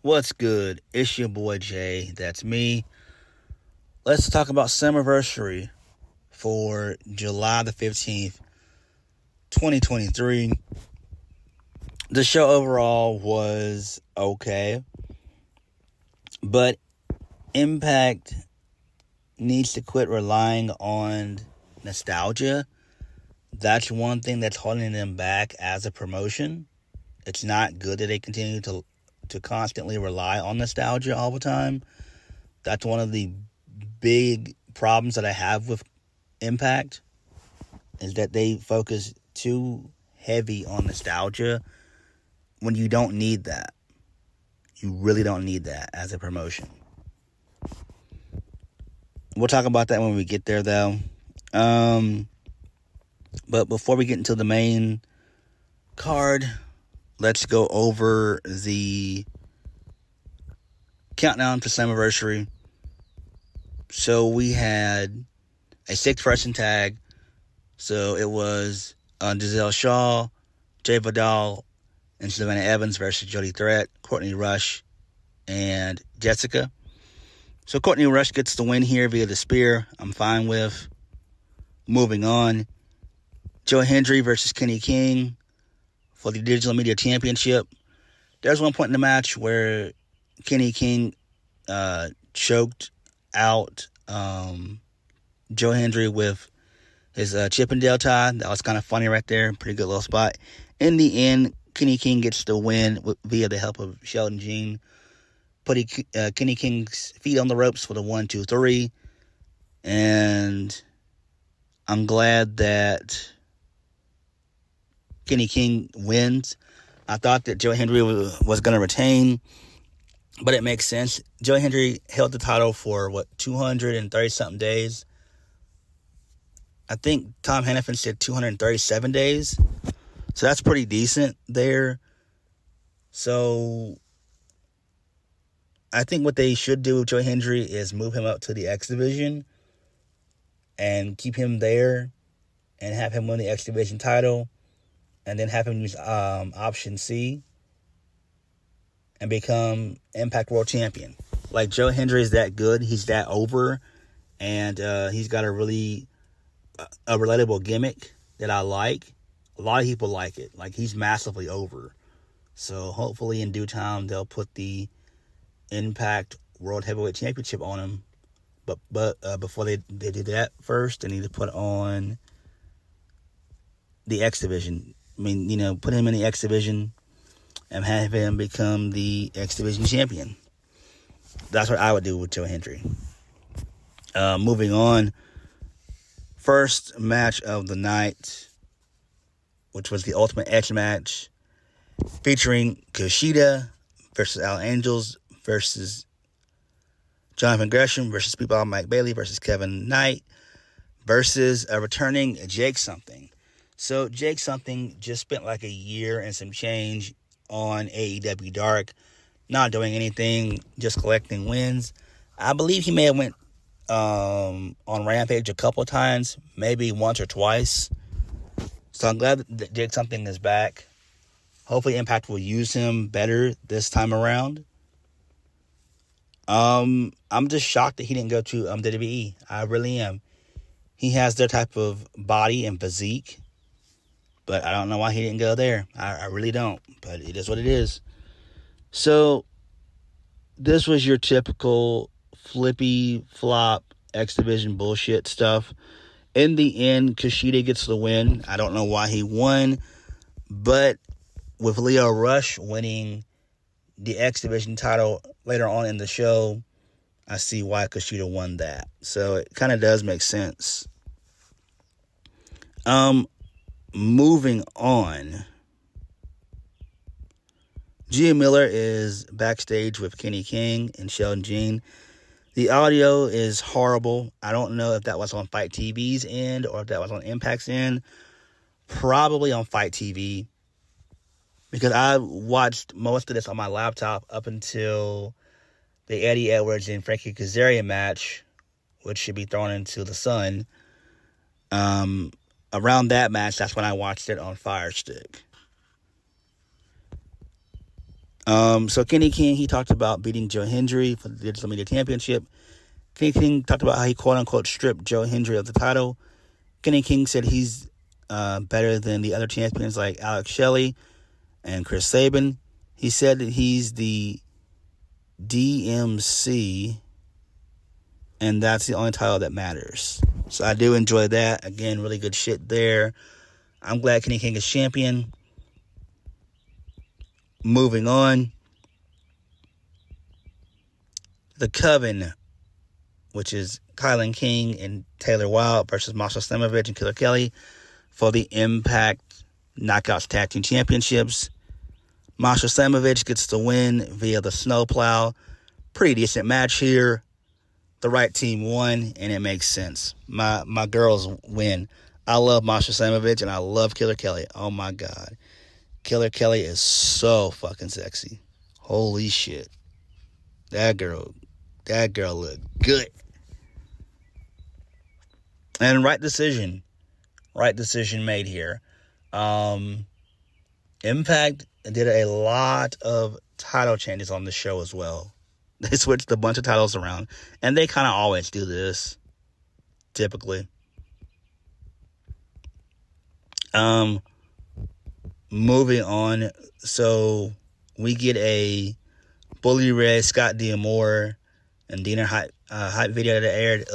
What's good? It's your boy Jay. That's me. Let's talk about Slammiversary for July the 15th, 2023. The show overall was okay, but Impact needs to quit relying on nostalgia. That's one thing that's holding them back as a promotion. It's not good that they continue to constantly rely on nostalgia all the time. That's one of the big problems that I have with Impact, is that they focus too heavy on nostalgia when you don't need that. You really don't need that as a promotion. We'll talk about that when we get there, though. But before we get into the main card, let's go over the countdown for Slammiversary. So we had a 6-person tag. So it was Giselle Shaw, Jay Vidal, and Savannah Evans versus Jody Threat, Courtney Rush, and Jessica. So Courtney Rush gets the win here via the spear. I'm fine with. Moving on, Joe Hendry versus Kenny King for the Digital Media Championship. There's one point in the match where Kenny King choked out Joe Hendry with his Chippendale tie. That was kind of funny right there. Pretty good little spot. In the end, Kenny King gets the win via the help of Sheldon Jean, putting Kenny King's feet on the ropes for the 1, 2, 3. And I'm glad that Kenny King wins. I thought that Joe Hendry was going to retain, but it makes sense. Joe Hendry held the title for, 230-something days. I think Tom Hannafin said 237 days. So that's pretty decent there. So I think what they should do with Joe Hendry is move him up to the X Division and keep him there and have him win the X Division title and then have him use Option C and become Impact World Champion. Like, Joe Hendry is that good. He's that over. And he's got a really relatable gimmick that I like. A lot of people like it. Like, he's massively over. So hopefully in due time they'll put the Impact World Heavyweight Championship on him. But before they do that, first they need to put on the X Division. I mean, put him in the X Division and have him become the X Division champion. That's what I would do with Joe Hendry. Moving on. First match of the night, which was the Ultimate Edge match, featuring Kushida versus Al Angels versus Jonathan Gresham versus Speedball Mike Bailey versus Kevin Knight versus a returning Jake Something. So Jake Something just spent like a year and some change on AEW Dark, not doing anything, just collecting wins. I believe he may have went on Rampage a couple of times, maybe once or twice. So I'm glad that Jake Something is back. Hopefully Impact will use him better this time around. I'm just shocked that he didn't go to WWE. I really am. He has their type of body and physique, but I don't know why he didn't go there. I really don't, but it is what it is. So this was your typical flippy flop X Division bullshit stuff. In the end, Kushida gets the win. I don't know why he won, but with Lio Rush winning the X Division title later on in the show, I see why Kushida won that. So it kind of does make sense. Moving on. Gia Miller is backstage with Kenny King and Sheldon Jean. The audio is horrible. I don't know if that was on Fight TV's end or if that was on Impact's end. Probably on Fight TV, because I watched most of this on my laptop up until the Eddie Edwards and Frankie Kazarian match, which should be thrown into the sun. Around that match, that's when I watched it on Fire Stick. So Kenny King, he talked about beating Joe Hendry for the Digital Media Championship. Kenny King talked about how he quote-unquote stripped Joe Hendry of the title. Kenny King said he's better than the other champions like Alex Shelley and Chris Sabin. He said that he's the DMC, and that's the only title that matters. So I do enjoy that. Again, really good shit there. I'm glad Kenny King is champion. Moving on. The Coven, which is Kylan King and Taylor Wilde versus Masha Slamovich and Killer Kelly for the Impact Knockouts Tag Team Championships. Masha Slamovich gets the win via the snowplow. Pretty decent match here. The right team won, and it makes sense. My girls win. I love Masha Slamovich, and I love Killer Kelly. Oh, my God. Killer Kelly is so fucking sexy. Holy shit. That girl looked good. And right decision made here. Impact did a lot of title changes on the show as well. They switched a bunch of titles around, and they kind of always do this, typically. Moving on, so we get a Bully Ray, Scott D'Amore, and Dina hype video that aired.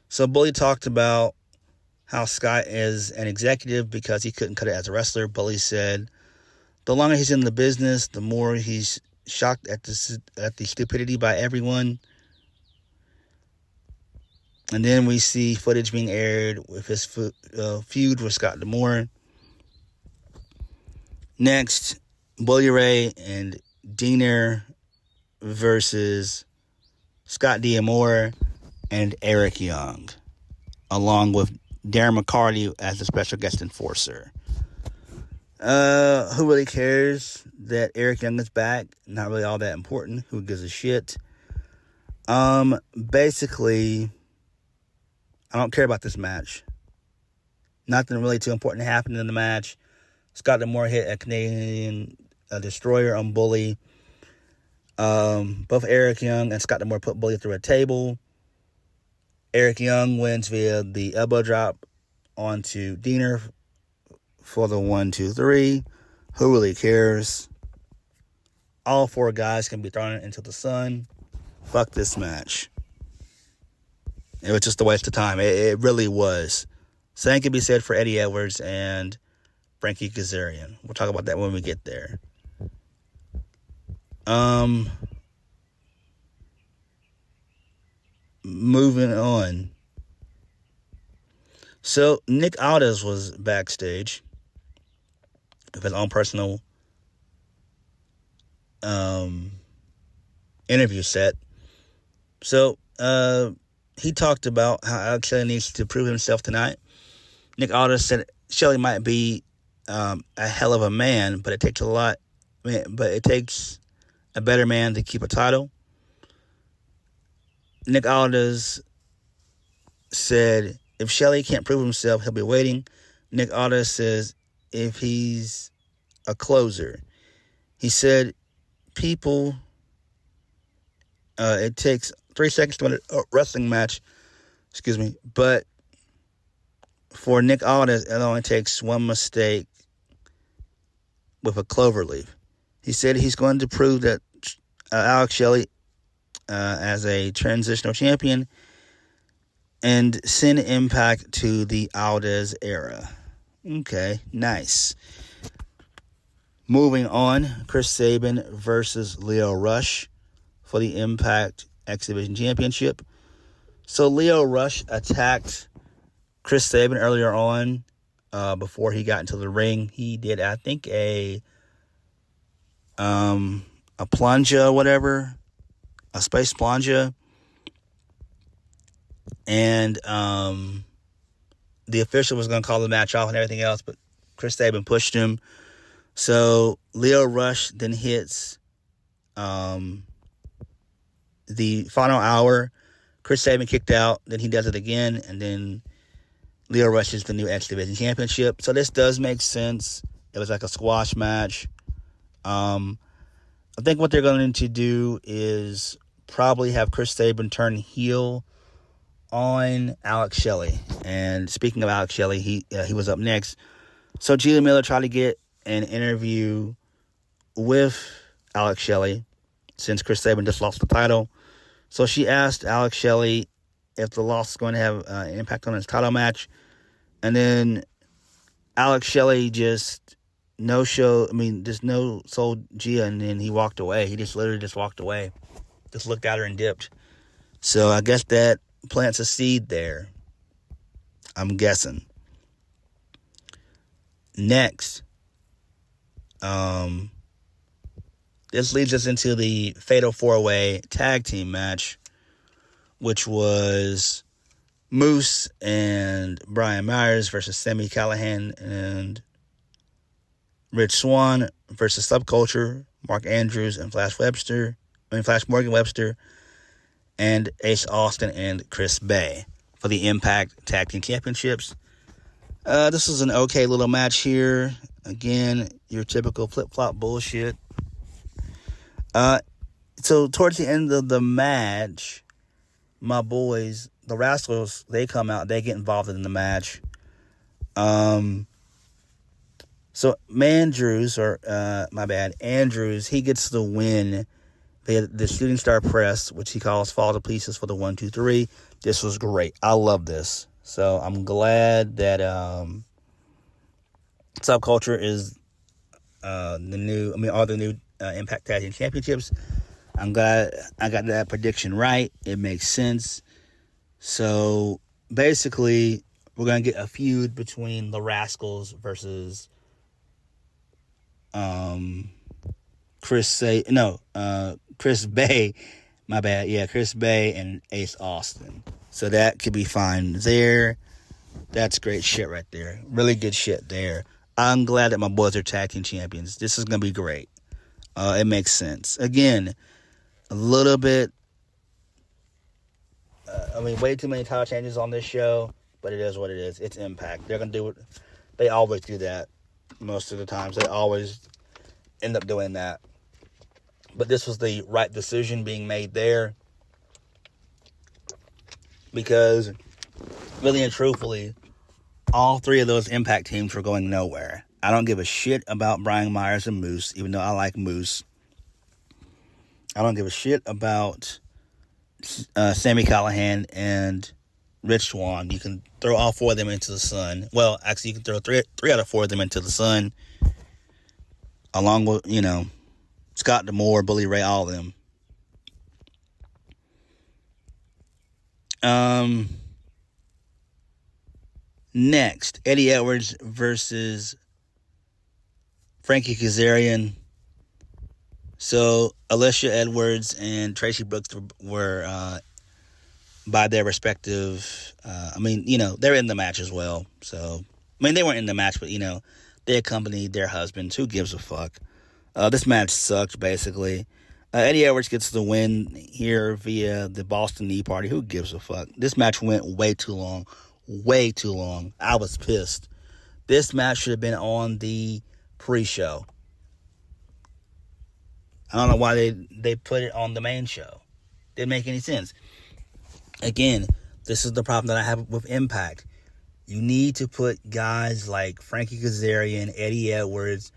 So Bully talked about how Scott is an executive because he couldn't cut it as a wrestler. Bully said, the longer he's in the business, the more he's shocked at the stupidity by everyone. And then we see footage being aired with his feud with Scott D'Amore. Next, Bully Ray and Diener versus Scott D'Amore and Eric Young, along with Darren McCarty as the special guest enforcer. Who really cares that Eric Young is back? Not really all that important. Who gives a shit? Basically, I don't care about this match. Nothing really too important happened in the match. Scott D'Amore hit a Canadian Destroyer on Bully. Both Eric Young and Scott D'Amore put Bully through a table. Eric Young wins via the elbow drop onto Diener for the 1, 2, 3. Who really cares? All 4 guys can be thrown into the sun. Fuck this match. It was just a waste of time. It really was. Same can be said for Eddie Edwards and Frankie Kazarian. We'll talk about that when we get there. Moving on. So Nick Aldis was backstage with his own personal interview set. So he talked about how Alex Shelley needs to prove himself tonight. Nick Aldis said Shelley might be a hell of a man, but it takes a better man to keep a title. Nick Aldis said, if Shelley can't prove himself, he'll be waiting. Nick Aldis says, if he's a closer. He said, it takes 3 seconds to win a wrestling match, but for Nick Aldis, it only takes one mistake with a clover leaf. He said he's going to prove that Alex Shelley, as a transitional champion, and send Impact to the Aldis era. Okay, nice. Moving on, Chris Sabin versus Lio Rush for the Impact X Division Championship. So Lio Rush attacked Chris Sabin earlier on, before he got into the ring. He did, I think, a plunger, whatever, a space plunger, and the official was going to call the match off and everything else, but Chris Sabin pushed him. So Lio Rush then hits the final hour. Chris Sabin kicked out, then he does it again, and then Lio Rush is the new X Division Championship. So this does make sense. It was like a squash match. I think what they're going to do is probably have Chris Sabin turn heel on Alex Shelley. And speaking of Alex Shelley, he was up next. So Julia Miller tried to get an interview with Alex Shelley since Chris Sabin just lost the title. So she asked Alex Shelley if the loss is going to have an impact on his title match. And then Alex Shelley just no-sold Gia, and then he walked away. He just literally just walked away. Just looked at her and dipped. So I guess that plants a seed there. I'm guessing. Next, this leads us into the Fatal 4-Way Tag Team match, which was Moose and Brian Myers versus Sami Callihan and Rich Swann versus Subculture, Mark Andrews and Flash Morgan Webster, and Ace Austin and Chris Bay for the Impact Tag Team Championships. This is an okay little match here. Again, your typical flip-flop bullshit. So towards the end of the match, my boys, the Rascals, they come out. They get involved in the match. So Andrews, he gets the win. They had the Shooting Star Press, which he calls Fall to Pieces for the 1, 2, 3. This was great. I love this. So I'm glad that Subculture is all the new Impact Tag Team Championships. I'm glad I got that prediction right. It makes sense. So basically, we're going to get a feud between the Rascals versus Chris Bay. My bad. Yeah, Chris Bay and Ace Austin. So that could be fine there. That's great shit right there. Really good shit there. I'm glad that my boys are tag team champions. This is going to be great. It makes sense. Again, a little bit, way too many title changes on this show, but it is what it is. It's Impact. They're going to do it. They always do that most of the times. They always end up doing that. But this was the right decision being made there. Because, really and truthfully, all three of those Impact teams were going nowhere. I don't give a shit about Brian Myers and Moose, even though I like Moose. I don't give a shit about Sami Callihan and Rich Swann. You can throw all four of them into the sun. Well, actually, you can throw three out of four of them into the sun. Along with, Scott D'Amore, Bully Ray, all of them. Next, Eddie Edwards versus Frankie Kazarian. So, Alicia Edwards and Tracy Brooks were by their respective, they're in the match as well. So, they weren't in the match, but, they accompanied their husbands. Who gives a fuck? This match sucked, basically. Eddie Edwards gets the win here via the Boston Knee Party. Who gives a fuck? This match went way too long. Way too long. I was pissed. This match should have been on the pre-show. I don't know why they put it on the main show. Didn't make any sense. Again, this is the problem that I have with Impact. You need to put guys like Frankie Kazarian, Eddie Edwards,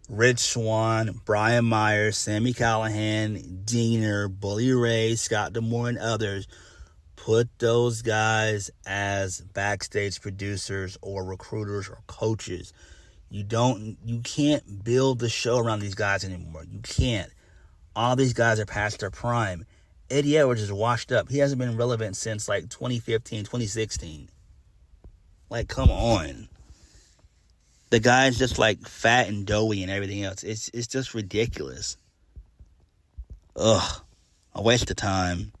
Rich Swann, Brian Myers, Sami Callihan, Diener, Bully Ray, Scott D'Amore, and others. Put those guys as backstage producers or recruiters or coaches. You can't build the show around these guys anymore. You can't. All these guys are past their prime. Eddie Edwards is washed up. He hasn't been relevant since 2015, 2016. Come on. The guy's just fat and doughy and everything else. It's just ridiculous. Ugh. A waste of time.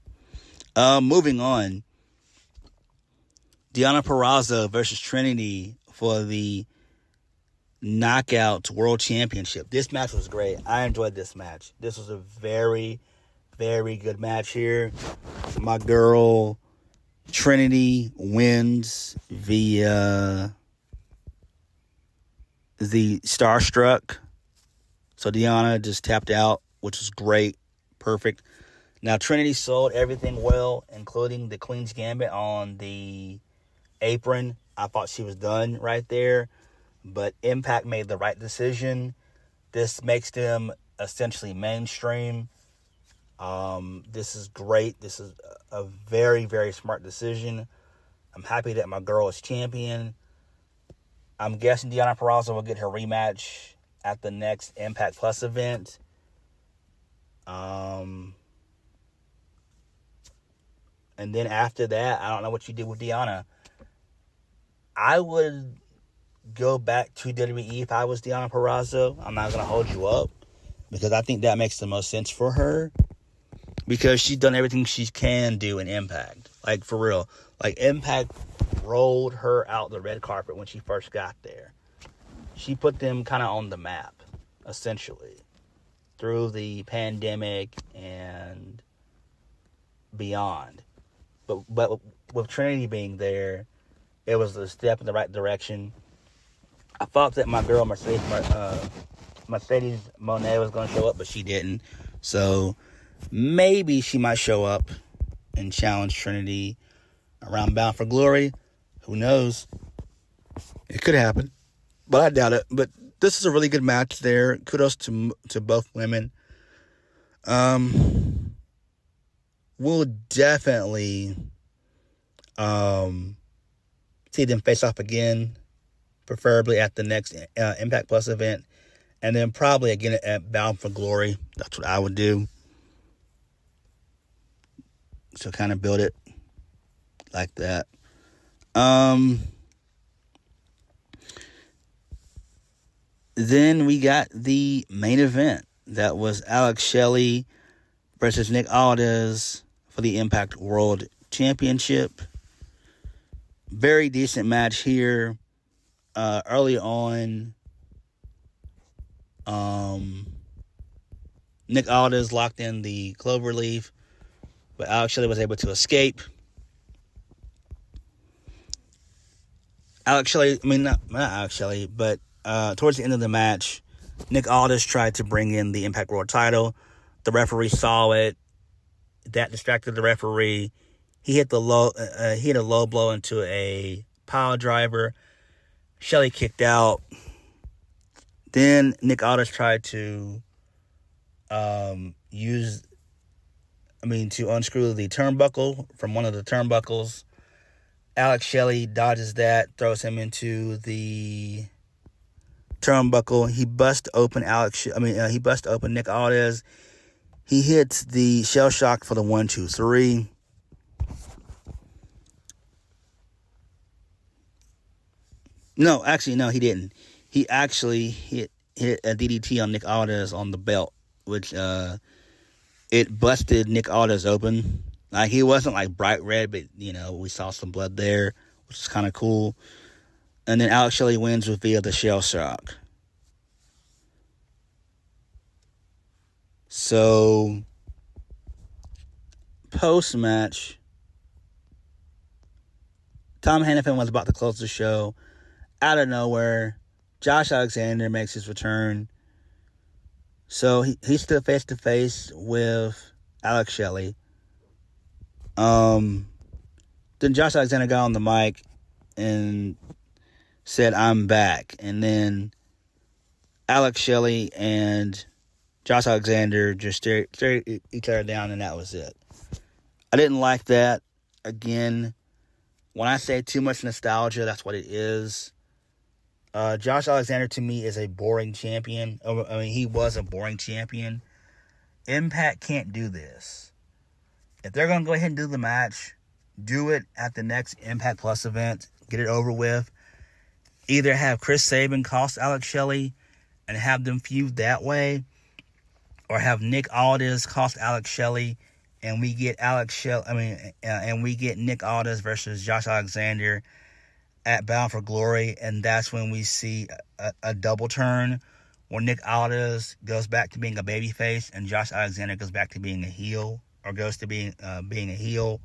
Moving on. Deonna Purrazzo versus Trinity for the Knockouts World Championship. This match was great. I enjoyed this match. This was a very, very good match here. My girl Trinity wins via the Starstruck. So Deonna just tapped out which is great. Perfect. Now, Trinity sold everything well, including the Queen's Gambit on the apron. I thought she was done right there, but Impact made the right decision. This makes them essentially mainstream. This is great. This is a very, very smart decision. I'm happy that my girl is champion. I'm guessing Deonna Purrazzo will get her rematch at the next Impact Plus event. And then after that, I don't know what you did with Deonna. I would go back to WWE if I was Deonna Purrazzo. I'm not going to hold you up, because I think that makes the most sense for her, because she's done everything she can do in Impact. Like, for real. Like, Impact rolled her out the red carpet when she first got there. She put them kind of on the map, essentially, through the pandemic and beyond. But with Trinity being there, it was a step in the right direction. I thought that my girl Mercedes Moné was going to show up, but she didn't. So maybe she might show up and challenge Trinity around Bound for Glory. Who knows? It could happen, but I doubt it. But this is a really good match there. Kudos to both women. We'll definitely see them face off again, preferably at the next Impact Plus event, and then probably again at Bound for Glory. That's what I would do. So kind of build it like that. Then we got the main event. That was Alex Shelley versus Nick Aldis for the Impact World Championship. Very decent match here. Early on, Nick Aldis locked in the cloverleaf, but Alex Shelley was able to escape. Not Alex Shelley, but towards the end of the match, Nick Aldis tried to bring in the Impact World title. The referee saw it. That distracted the referee. He hit a low blow into a pile driver. Shelley kicked out. Then Nick Aldis tried to unscrew the turnbuckle from one of the turnbuckles. Alex Shelley dodges that, throws him into the turnbuckle. He busts open Nick Aldis. He hits the shell shock for the 1, 2, 3. No, he didn't. He actually hit a DDT on Nick Aldis on the belt, which it busted Nick Aldis open. Like, he wasn't like bright red, but we saw some blood there, which is kind of cool. And then Alex Shelley wins via the shell shock. So, post-match, Tom Hannafin was about to close the show. Out of nowhere, Josh Alexander makes his return. So, he stood face-to-face with Alex Shelley. Then Josh Alexander got on the mic and said, "I'm back." And then Alex Shelley and Josh Alexander just stared each other down, and that was it. I didn't like that. Again, when I say too much nostalgia, that's what it is. Josh Alexander, to me, is a boring champion. He was a boring champion. Impact can't do this. If they're going to go ahead and do the match, do it at the next Impact Plus event. Get it over with. Either have Chris Sabin cost Alex Shelley and have them feud that way, or have Nick Aldis cost Alex Shelley and we get Nick Aldis versus Josh Alexander at Bound for Glory, and that's when we see a double turn where Nick Aldis goes back to being a babyface and Josh Alexander goes back to being a heel, or goes to being a heel.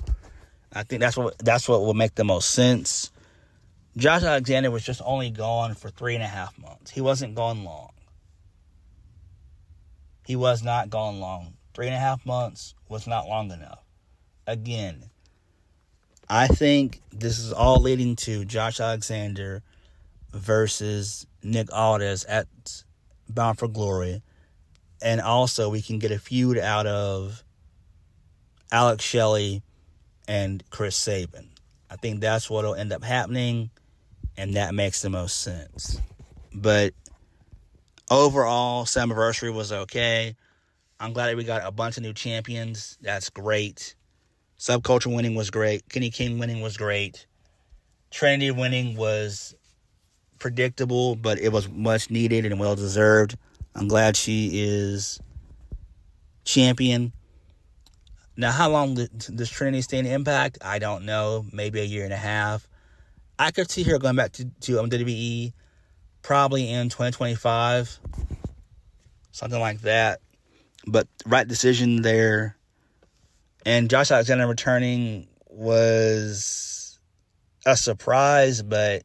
I think that's what will make the most sense. Josh Alexander was just only gone for 3.5 months. He wasn't gone long. He was not gone long. 3.5 months was not long enough. Again, I think this is all leading to Josh Alexander versus Nick Aldis at Bound for Glory. And also we can get a feud out of Alex Shelley and Chris Sabin. I think that's what will end up happening, and that makes the most sense. But overall, Slammivesary was okay. I'm glad that we got a bunch of new champions. That's great. Subculture winning was great. Kenny King winning was great. Trinity winning was predictable, but it was much needed and well deserved. I'm glad she is champion. Now, how long does Trinity stay in Impact? I don't know. Maybe a year and a half. I could see her going back to WWE probably in 2025. Something like that. But right decision there. And Josh Alexander returning was a surprise, but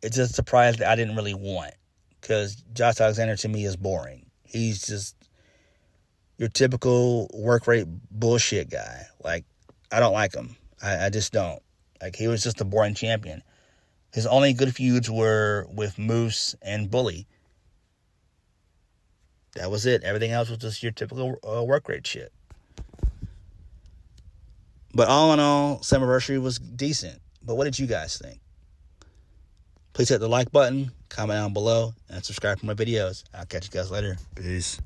it's a surprise that I didn't really want. Because Josh Alexander to me is boring. He's just your typical work rate bullshit guy. Like, I don't like him. I just don't. Like, he was just a boring champion. His only good feuds were with Moose and Bully. That was it. Everything else was just your typical work rate shit. But all in all, Slammivesary was decent. But what did you guys think? Please hit the like button, comment down below, and subscribe for my videos. I'll catch you guys later. Peace.